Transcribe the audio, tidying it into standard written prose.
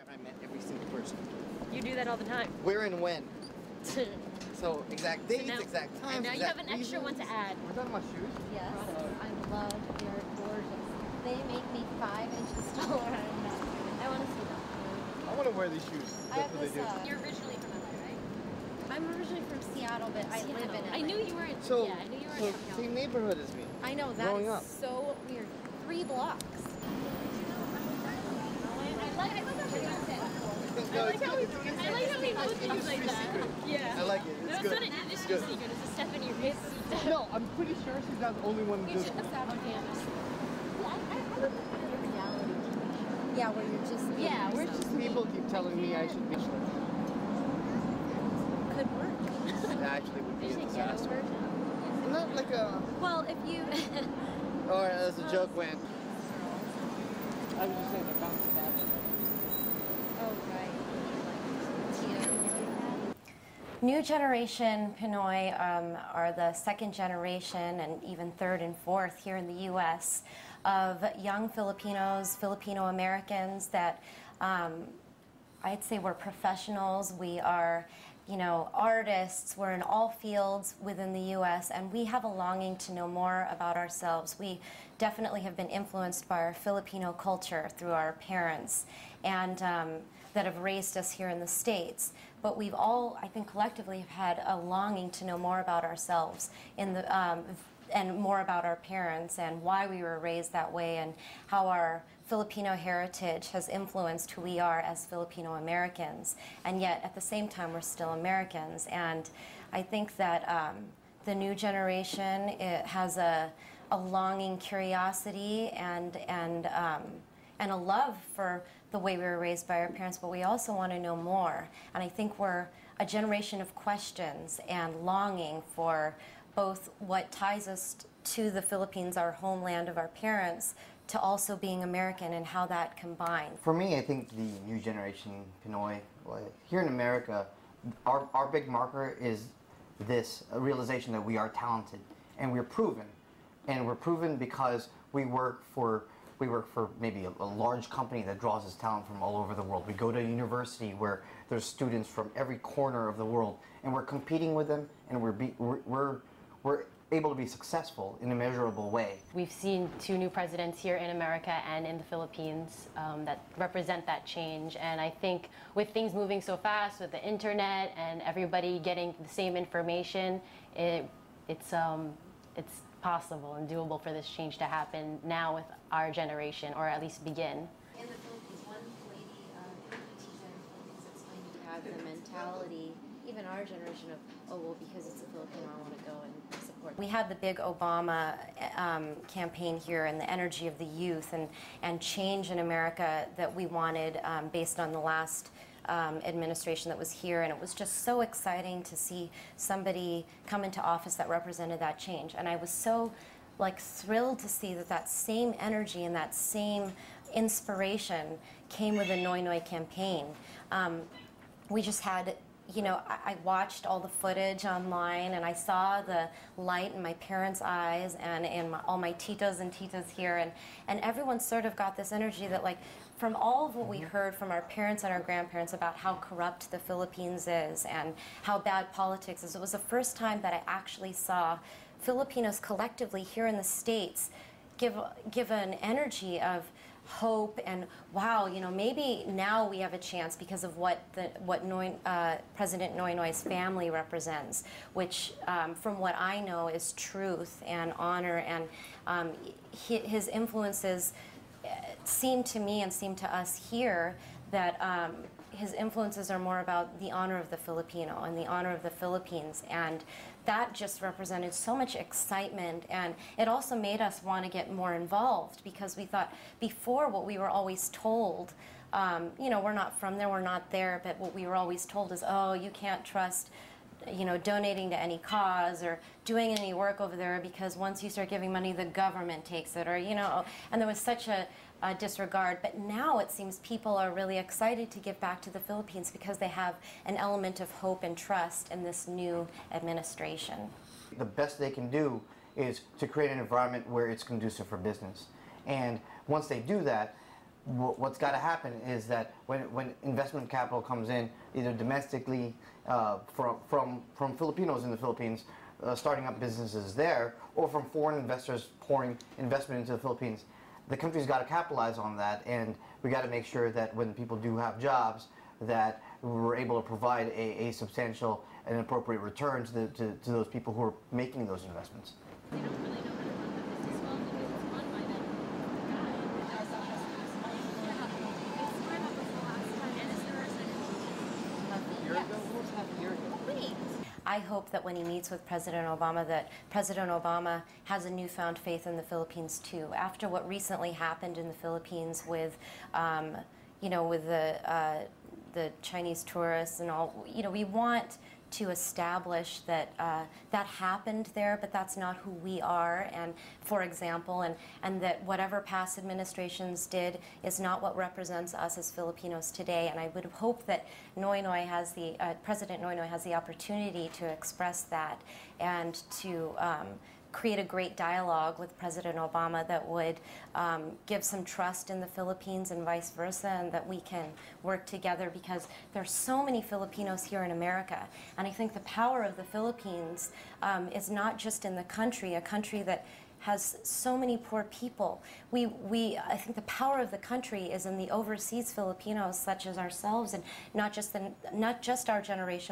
I met every single person. You do that all the time. Where and when. So exact dates, now, exact times. And now you have an extra one to add. We're talking about shoes? Yes, I love, they're gorgeous. They make me 5 inches taller. I want to see them. I want to wear these shoes. I have That's what this, they do. You're originally from LA, right? I'm originally from Seattle, but I live in LA. I knew you were in, So, yeah, I knew you were in Seattle. same neighborhood as me. I know, that Growing is up. so weird. 3 blocks. I like how we know things like that. Yeah. I like it. It's No, good. it's not an industry secret. It's a Stephanie Reese secret. No, I'm pretty sure she's not the only one who does it. Yeah, where you're just... Yeah, we're just... People keep telling me I should be sure. Could work. That actually would be a Get disaster. over. Not like a... Well, if you... Or as the joke went. I was just saying the bounce back. Oh, right. New generation Pinoy are the second generation and even third and fourth here in the U.S. of young Filipinos, Filipino Americans that I'd say we're professionals. We are, you know, artists. We're in all fields within the U.S. and we have a longing to know more about ourselves. We definitely have been influenced by our Filipino culture through our parents and that have raised us here in the States. But we've all, I think collectively, have had a longing to know more about ourselves in the, and more about our parents and why we were raised that way and how our Filipino heritage has influenced who we are as Filipino Americans. And yet, at the same time, we're still Americans. And I think that the new generation, it has a longing curiosity and a love for the way we were raised by our parents, but we also want to know more. And I think we're a generation of questions and longing for both what ties us to the Philippines, our homeland of our parents, to also being American and how that combines. For me, I think the new generation Pinoy, here in America, our big marker is this realization that we are talented and we're proven. And we're proven because we work for maybe a large company that draws us talent from all over the world. We go to a university where there's students from every corner of the world, and we're competing with them, and we're able to be successful in a measurable way. We've seen 2 new presidents here in America and in the Philippines that represent that change. And I think with things moving so fast, with the internet and everybody getting the same information, it's possible and doable for this change to happen now with our generation, or at least begin. In the Philippines, one lady teacher in the Philippines explained to have the mentality, even our generation, of, oh, well, because it's a Filipino, I want to go and support. We had the big Obama campaign here and the energy of the youth and change in America that we wanted based on the last administration that was here, and it was just so exciting to see somebody come into office that represented that change. And I was so thrilled to see that that same energy and that same inspiration came with the Noy Noy campaign. We just had, you know, I watched all the footage online and I saw the light in my parents' eyes and in all my titos and titas here, and everyone sort of got this energy that, like, from all of what we heard from our parents and our grandparents about how corrupt the Philippines is and how bad politics is, it was the first time that I actually saw Filipinos collectively here in the States give an energy of hope and, wow, you know, maybe now we have a chance because of what President Noy Noy's family represents, which from what I know is truth and honor, and his influences seem to me and seem to us here that his influences are more about the honor of the Filipino and the honor of the Philippines, and that just represented so much excitement, and it also made us want to get more involved because we thought before what we were always told, you know, we're not from there, we're not there, but what we were always told is, oh, you can't trust, you know, donating to any cause or doing any work over there because once you start giving money, the government takes it, or, you know, and there was such a disregard. But now it seems people are really excited to give back to the Philippines because they have an element of hope and trust in this new administration. The best they can do is to create an environment where it's conducive for business. And once they do that, what's got to happen is that when investment capital comes in, either domestically from Filipinos in the Philippines, starting up businesses there, or from foreign investors pouring investment into the Philippines, the country's got to capitalize on that, and we got to make sure that when people do have jobs, that we're able to provide a substantial and appropriate return to those people who are making those investments. They don't really know how to run the business well because it's run by that guy. It's kind of the last time, and it's the resident. Wait. I hope that when he meets with President Obama, that President Obama has a newfound faith in the Philippines too. After what recently happened in the Philippines with, with the Chinese tourists and all, we want to establish that that happened there, but that's not who we are. And for example, and that whatever past administrations did is not what represents us as Filipinos today. And I would hope that President Noynoy has the opportunity to express that and to create a great dialogue with President Obama that would give some trust in the Philippines and vice versa, and that we can work together, because there's so many Filipinos here in America. And I think the power of the Philippines is not just in the country, a country that has so many poor people. I think the power of the country is in the overseas Filipinos such as ourselves, and not just our generation,